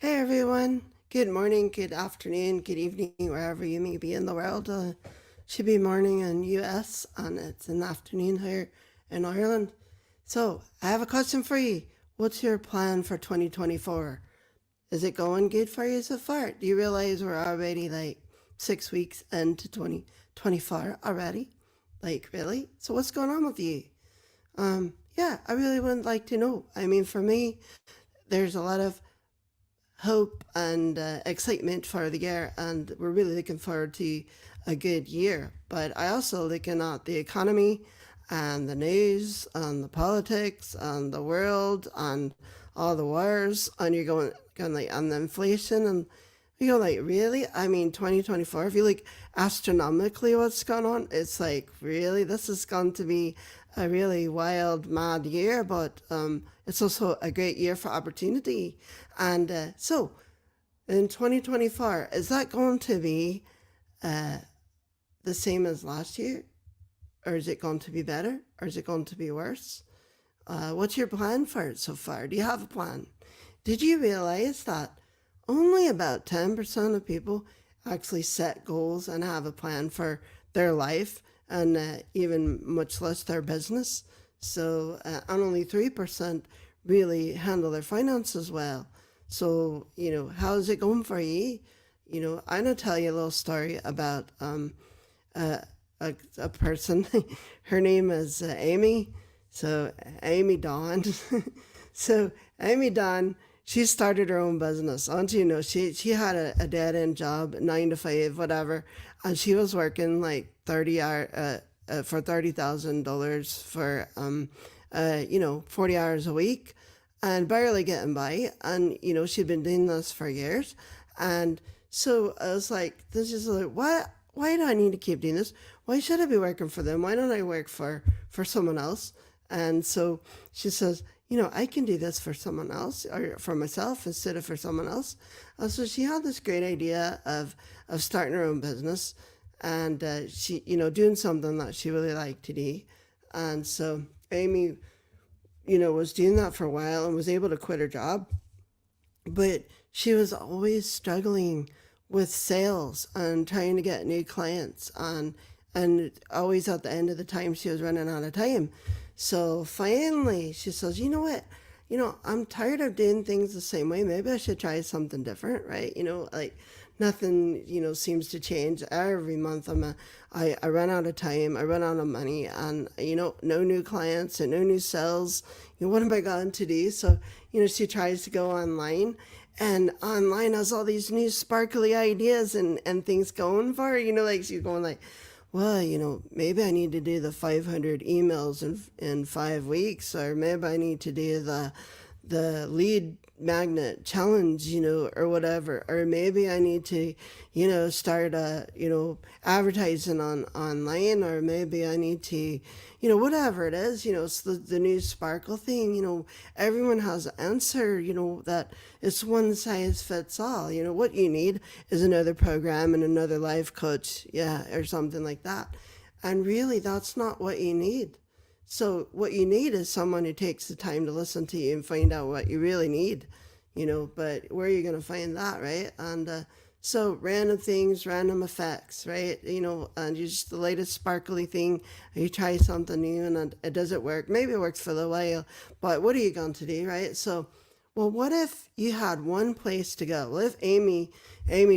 Hey everyone, good morning, good afternoon, good evening, wherever you may be in the world. Should be morning in US and it's an afternoon here in Ireland. So I have a question for you. What's your plan for 2024? Is it going good for you so far? Do you realize we're already like 6 weeks into 2024 already? Like really? So what's going on with you? Yeah, I really would like to know. I mean, for me, there's a lot of hope and excitement for the year, and we're really looking forward to a good year. But I also looking at the economy and the news and the politics and the world and all the wars, and you're going like and the inflation, and you go like really. I mean, 2024. If you like astronomically what's going on, it's like really this is going to be a really wild, mad year, but it's also a great year for opportunity. And so in 2024, is that going to be uh, the same as last year? Or is it going to be better? Or is it going to be worse? What's your plan for it so far? Do you have a plan? Did you realize that only about 10% of people actually set goals and have a plan for their life and even much less their business? So, and only 3% really handle their finances well. So, how's it going for you? I'm going to tell you a little story about a, a person. Her name is Amy. So, Amy Dawn. So, Amy Dawn, she started her own business. And she had a dead end job, 9 to 5, whatever, and she was working like 30 hour for $30,000 for 40 hours a week, and barely getting by. And she'd been doing this for years, and so I was like, this is like, what? Why do I need to keep doing this? Why should I be working for them? Why don't I work for someone else? And so she says, I can do this for someone else or for myself instead of for someone else. So she had this great idea of starting her own business, and she, doing something that she really liked to do. And so Amy, was doing that for a while and was able to quit her job. But she was always struggling with sales and trying to get new clients, and always at the end of the time she was running out of time. So finally she says, you know what, I'm tired of doing things the same way. Maybe I should try something different, right? Like nothing, seems to change every month. I run out of time, I run out of money, and no new clients and no new sales. What am I going to do? So she tries to go online, and online has all these new sparkly ideas and things going for her. Like she's going like, well, maybe I need to do the 500 emails in 5 weeks, or maybe I need to do the lead magnet challenge, or whatever, or maybe I need to, start advertising on online, or maybe I need to, whatever it is, it's the new sparkle thing. Everyone has an answer, that it's one size fits all. What you need is another program and another life coach, yeah, or something like that. And really, that's not what you need. So what you need is someone who takes the time to listen to you and find out what you really need, but where are you going to find that, right? And so random things, random effects, right? And just the latest sparkly thing, you try something new and it doesn't work. Maybe it works for a while, but what are you going to do, right? So, well, what if you had one place to go? What if Amy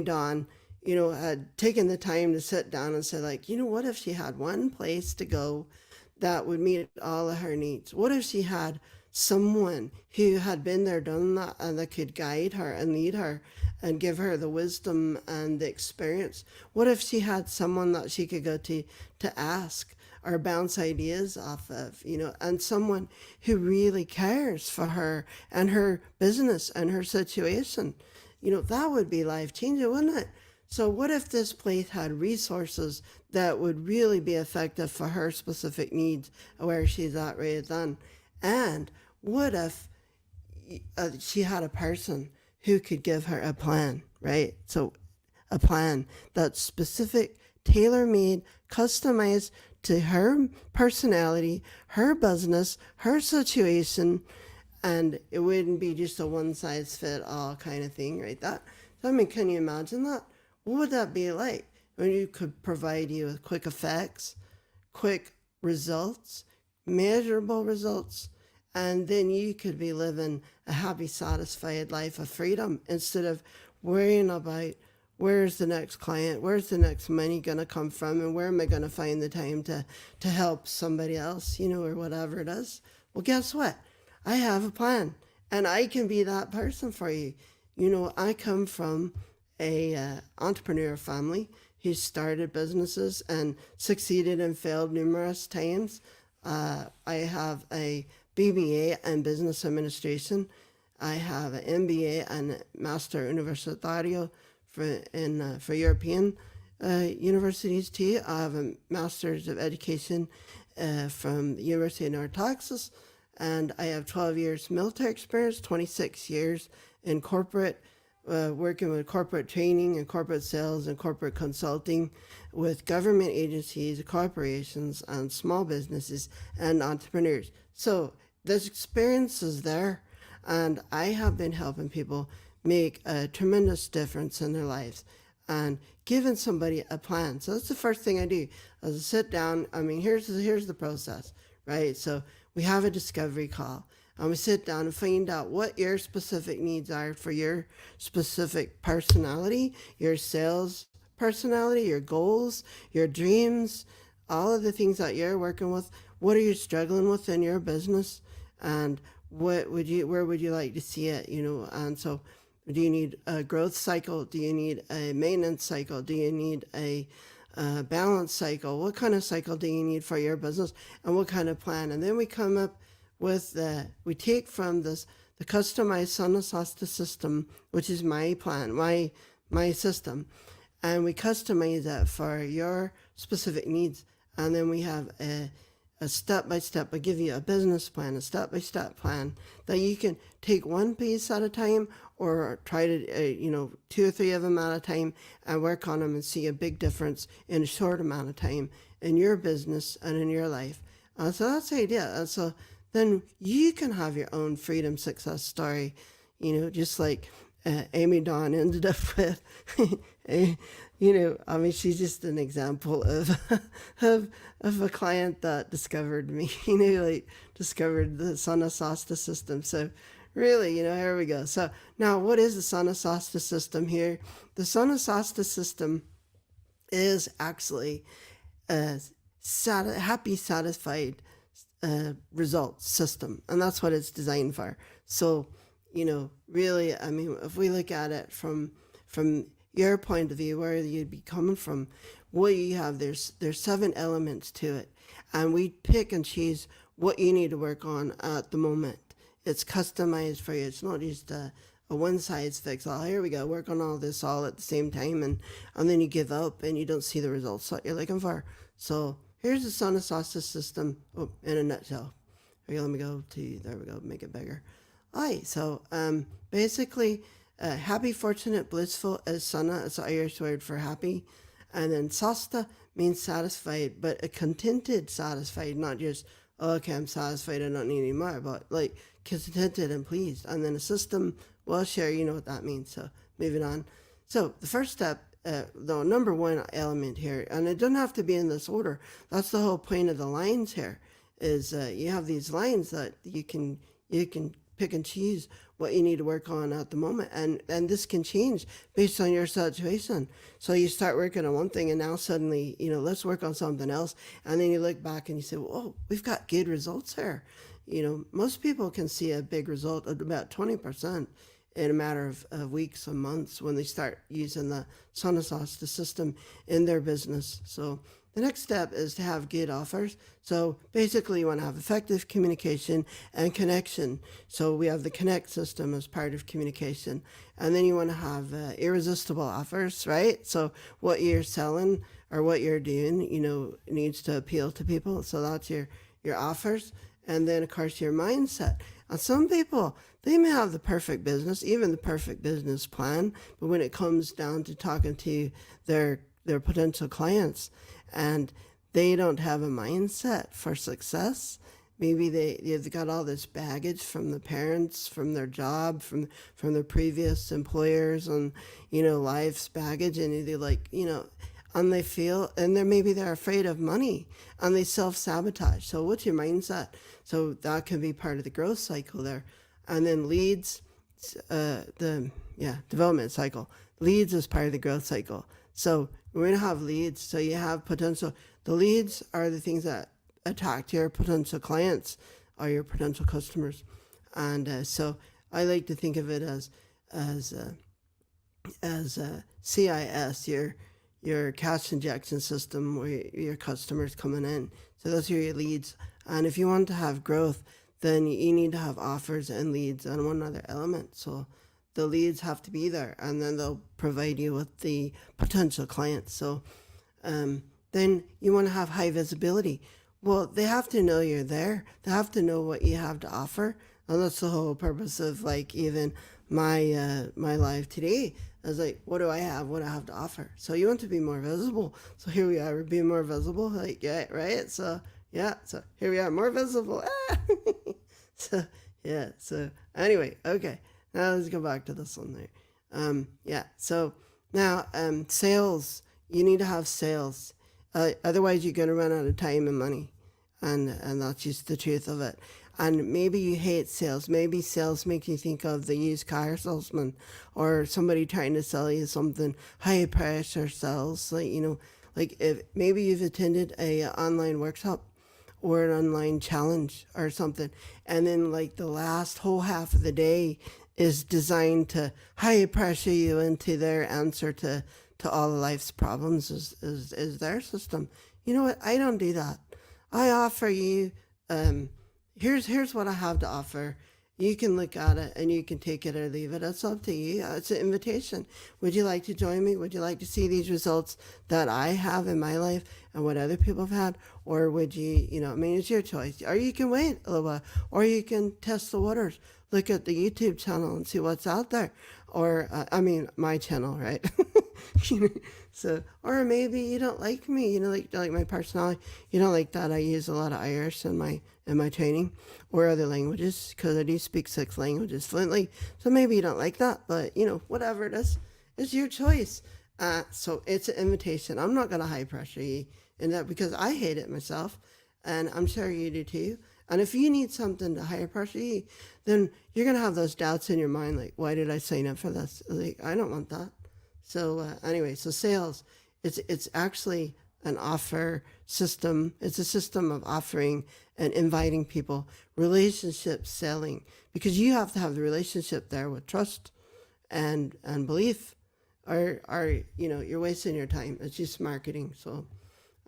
Dawn, had taken the time to sit down and say, like, what if she had one place to go that would meet all of her needs? What if she had someone who had been there, done that, and that could guide her and lead her and give her the wisdom and the experience? What if she had someone that she could go to ask or bounce ideas off of, and someone who really cares for her and her business and her situation? That would be life changing, wouldn't it? So what if this place had resources that would really be effective for her specific needs, where she's at right then? And what if she had a person who could give her a plan, right? So a plan that's specific, tailor-made, customized to her personality, her business, her situation, and it wouldn't be just a one size fit all kind of thing, right? That, I mean, can you imagine that? What would that be like when you could provide you with quick effects, quick results, measurable results, and then you could be living a happy, satisfied life of freedom instead of worrying about where's the next client, where's the next money going to come from, and where am I going to find the time to help somebody else, or whatever it is. Well, guess what? I have a plan, and I can be that person for you. I come from a entrepreneur family who started businesses and succeeded and failed numerous times. I have a BBA in business administration. I have an MBA and Master Universitario for European universities too. I have a Master's of Education from the University of North Texas, and I have 12 years military experience, 26 years in corporate, working with corporate training and corporate sales and corporate consulting with government agencies, corporations, and small businesses and entrepreneurs. So this experience is there, and I have been helping people make a tremendous difference in their lives and giving somebody a plan. So that's the first thing I do. As I sit down, I mean, here's the process, right? So we have a discovery call, and we sit down and find out what your specific needs are for your specific personality, your sales personality, your goals, your dreams, all of the things that you're working with. What are you struggling with in your business, and where would you like to see it? And so, do you need a growth cycle? Do you need a maintenance cycle? Do you need a balance cycle? What kind of cycle do you need for your business, and what kind of plan? And then we come up with we take from the customized Sanasasta system, which is my plan, my system, and we customize that for your specific needs. And then we have a step-by-step, I give you a business plan, a step-by-step plan that you can take one piece at a time, or try to, 2 or 3 of them at a time, and work on them and see a big difference in a short amount of time in your business and in your life. So that's the idea. And so then you can have your own freedom success story, just like Amy Dawn ended up with. I mean, she's just an example of a client that discovered me, discovered the Sanasasta system. So really, here we go. So now, what is the Sanasasta system here? The Sanasasta system is actually a happy, satisfied results system, and that's what it's designed for. So, really, I mean, if we look at it from your point of view, where you'd be coming from, what you have, there's 7 elements to it, and we pick and choose what you need to work on at the moment. It's customized for you. It's not just a one size fits all. Here we go, work on all this all at the same time, and then you give up and you don't see the results that you're looking for. So here's the Sanasasta system in a nutshell. Here, let me go to, there we go, make it bigger. All right, so basically, happy, fortunate, blissful is Sana. It's the Irish word for happy. And then Sasta means satisfied, but a contented satisfied, not just, oh, okay, I'm satisfied, I don't need any more, but like contented and pleased. And then a system, well, sure, you know what that means. So moving on. So the first step, the number 1 element here, and it doesn't have to be in this order. That's the whole point of the lines here, is you have these lines that you can pick and choose what you need to work on at the moment, and this can change based on your situation. So you start working on one thing, and now suddenly, let's work on something else, and then you look back and you say, well, we've got good results here. Most people can see a big result of about 20% in a matter of weeks and months when they start using the Sanasasta system in their business. So the next step is to have good offers. So basically, you want to have effective communication and connection. So we have the connect system as part of communication. And then you want to have irresistible offers, right? So what you're selling or what you're doing, needs to appeal to people. So that's your offers. And then, of course, your mindset. And some people, they may have the perfect business, even the perfect business plan, but when it comes down to talking to their potential clients, and they don't have a mindset for success, maybe they've got all this baggage from the parents, from their job, from their previous employers, and life's baggage, and they like and they feel, and they're afraid of money, and they self-sabotage. So what's your mindset? So that can be part of the growth cycle there. And then leads, the development cycle. Leads is part of the growth cycle. So we're going to have leads. So you have potential. The leads are the things that attract your potential clients or your potential customers. And so I like to think of it as CIS, your cash injection system, where your customers coming in. So those are your leads. And if you want to have growth, then you need to have offers and leads and one other element. So the leads have to be there, and then they'll provide you with the potential clients. So then you want to have high visibility. Well, they have to know you're there. They have to know what you have to offer. And that's the whole purpose of like even my life today. I was like, what do I have? What do I have to offer? So you want to be more visible. So here we are, we're being more visible. Like, yeah, right? So here we are, more visible. So anyway, okay. Now let's go back to this one there. So now sales, you need to have sales. Otherwise you're going to run out of time and money. And that's just the truth of it. And maybe you hate sales. Maybe sales make you think of the used car salesman or somebody trying to sell you something, high pressure sales. Like if maybe you've attended a online workshop or an online challenge or something, and then like the last whole half of the day is designed to high pressure you into their answer to all of life's problems is their system. You know what? I don't do that. I offer you, here's what I have to offer. You can look at it and you can take it or leave it. It's up to you. It's an invitation. Would you like to join me? Would you like to see these results that I have in my life and what other people have had? Or would you, it's your choice. Or you can wait a little while. Or you can test the waters. Look at the YouTube channel and see what's out there. Or, my channel, right? So, or maybe you don't like me, like my personality. You don't like that I use a lot of Irish in my training or other languages, because I do speak 6 languages fluently. So maybe you don't like that, but whatever it is, it's your choice. So it's an invitation. I'm not going to high pressure you in that, because I hate it myself, and I'm sure you do too. And if you need something to higher pressure you, then you're going to have those doubts in your mind, like, why did I sign up for this? Like, I don't want that. So anyway, so sales, it's actually an offer system. It's a system of offering and inviting people. Relationship selling, because you have to have the relationship there with trust and belief, or you're wasting your time. It's just marketing. So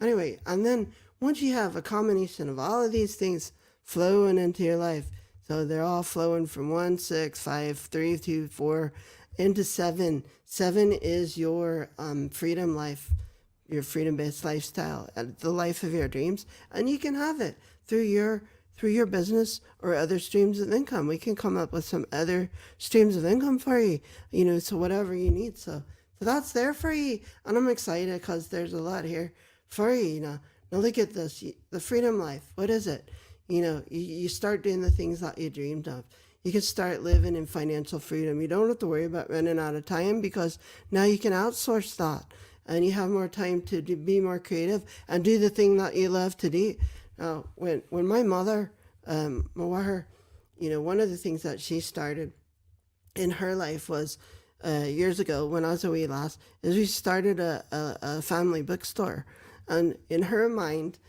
anyway, and then once you have a combination of all of these things flowing into your life, so they're all flowing from 1, 6, 5, 3, 2, 4 into 7. 7 is your freedom life, your freedom-based lifestyle, the life of your dreams, and you can have it through your business or other streams of income. We can come up with some other streams of income for you, so whatever you need. So that's there for you, and I'm excited because there's a lot here for you. Now look at this, the freedom life. What is it? You start doing the things that you dreamed of. You can start living in financial freedom. You don't have to worry about running out of time, because now you can outsource that, and you have more time to be more creative and do the thing that you love to do. When my mother, one of the things that she started in her life was years ago when I was a wee lass, is we started a family bookstore. And in her mind,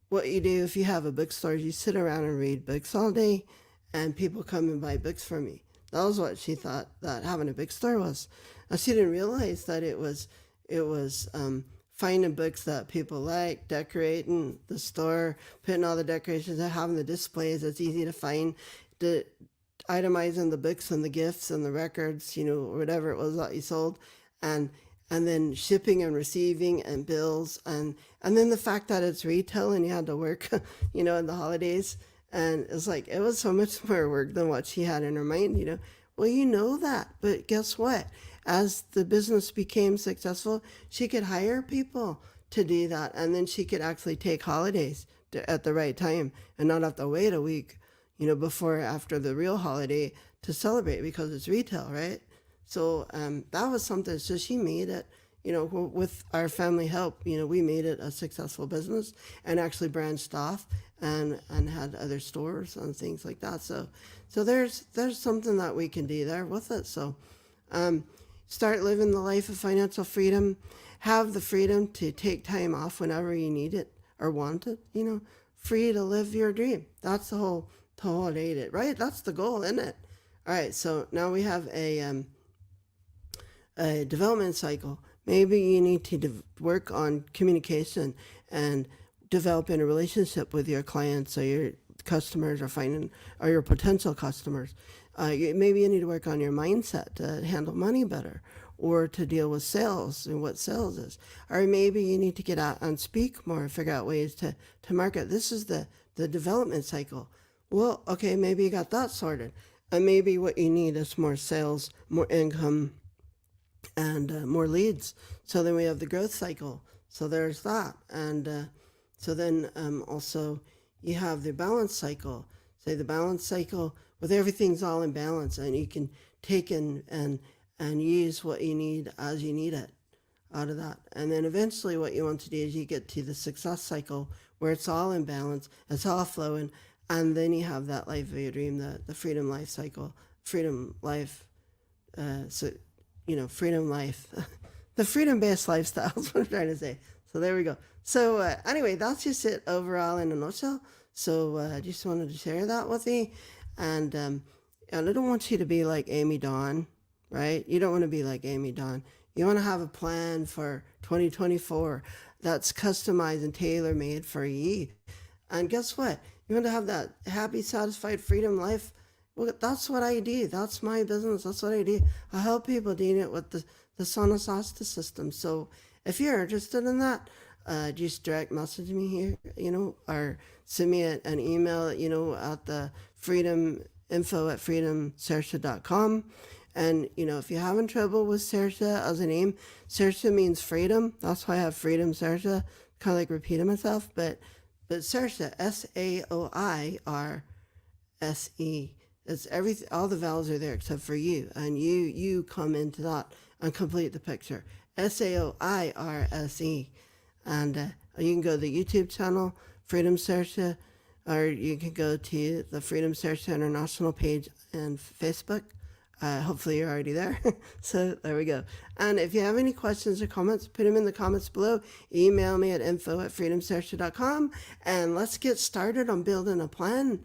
what you do if you have a bookstore, you sit around and read books all day, and people come and buy books from me. That was what she thought that having a bookstore was. And she didn't realize that it was finding books that people like, decorating the store, putting all the decorations, having the displays that's easy to find, itemizing the books and the gifts and the records, whatever it was that you sold, and then shipping and receiving and bills, and then the fact that it's retail and you had to work, in the holidays. And it's like, it was so much more work than what she had in her mind, Well, that, but guess what? As the business became successful, she could hire people to do that. And then she could actually take holidays at the right time and not have to wait a week, before or after the real holiday to celebrate because it's retail, right? So that was something. So she made it, with our family help, we made it a successful business and actually branched off and had other stores and things like that. So there's something that we can do there with it. So start living the life of financial freedom. Have the freedom to take time off whenever you need it or want it. Free to live your dream. That's the whole idea, right? That's the goal, isn't it? All right. So now we have a development cycle. Maybe you need to work on communication and developing a relationship with your clients or your customers or your potential customers. Maybe you need to work on your mindset to handle money better or to deal with sales and what sales is. Or maybe you need to get out and speak more and figure out ways to market. This is the development cycle. Well, okay, maybe you got that sorted. And maybe what you need is more sales, more income, and more leads. So then we have the growth cycle. So there's that. And so then also you have the balance cycle. Say the balance cycle with everything's all in balance, and you can take and use what you need as you need it out of that. And then eventually what you want to do is you get to the success cycle where it's all in balance, it's all flowing, and then you have that life of your dream, the freedom life cycle, freedom life, freedom life, the freedom-based lifestyle is what I'm trying to say. So there we go. So anyway, that's just it overall in a nutshell. So I just wanted to share that with you. And I don't want you to be like Amy Dawn, right? You don't want to be like Amy Dawn. You want to have a plan for 2024 that's customized and tailor-made for you. And guess what? You want to have that happy, satisfied, freedom life. Well, that's what I do. That's my business. That's what I do. I help people doing it with the Sonosasta system. So if you're interested in that, just direct message me here, or send me an email, at the info@freedomsaoirse.com. And, if you're having trouble with Saoirse as a name, Saoirse means freedom. That's why I have Freedom Saoirse, kind of like repeating myself. But Saoirse, Saoirse, it's everything. All the vowels are there except for you, and you come into that and complete the picture. Saoirse, and you can go to the YouTube channel Freedom Saoirse, or you can go to the Freedom Saoirse International page and Facebook. Hopefully you're already there. So there we go. And if you have any questions or comments, put them in the comments below. Email me at info@freedomsaoirse.com, and let's get started on building a plan,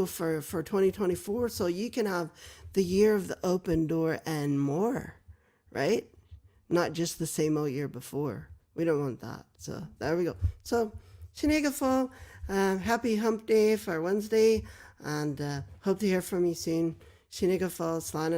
for 2024, so you can have the year of the open door and more, right? Not just the same old year before. We don't want that. So there we go. So Sinead Fall, happy hump day for Wednesday, and hope to hear from you soon. Sinead Fall, Slán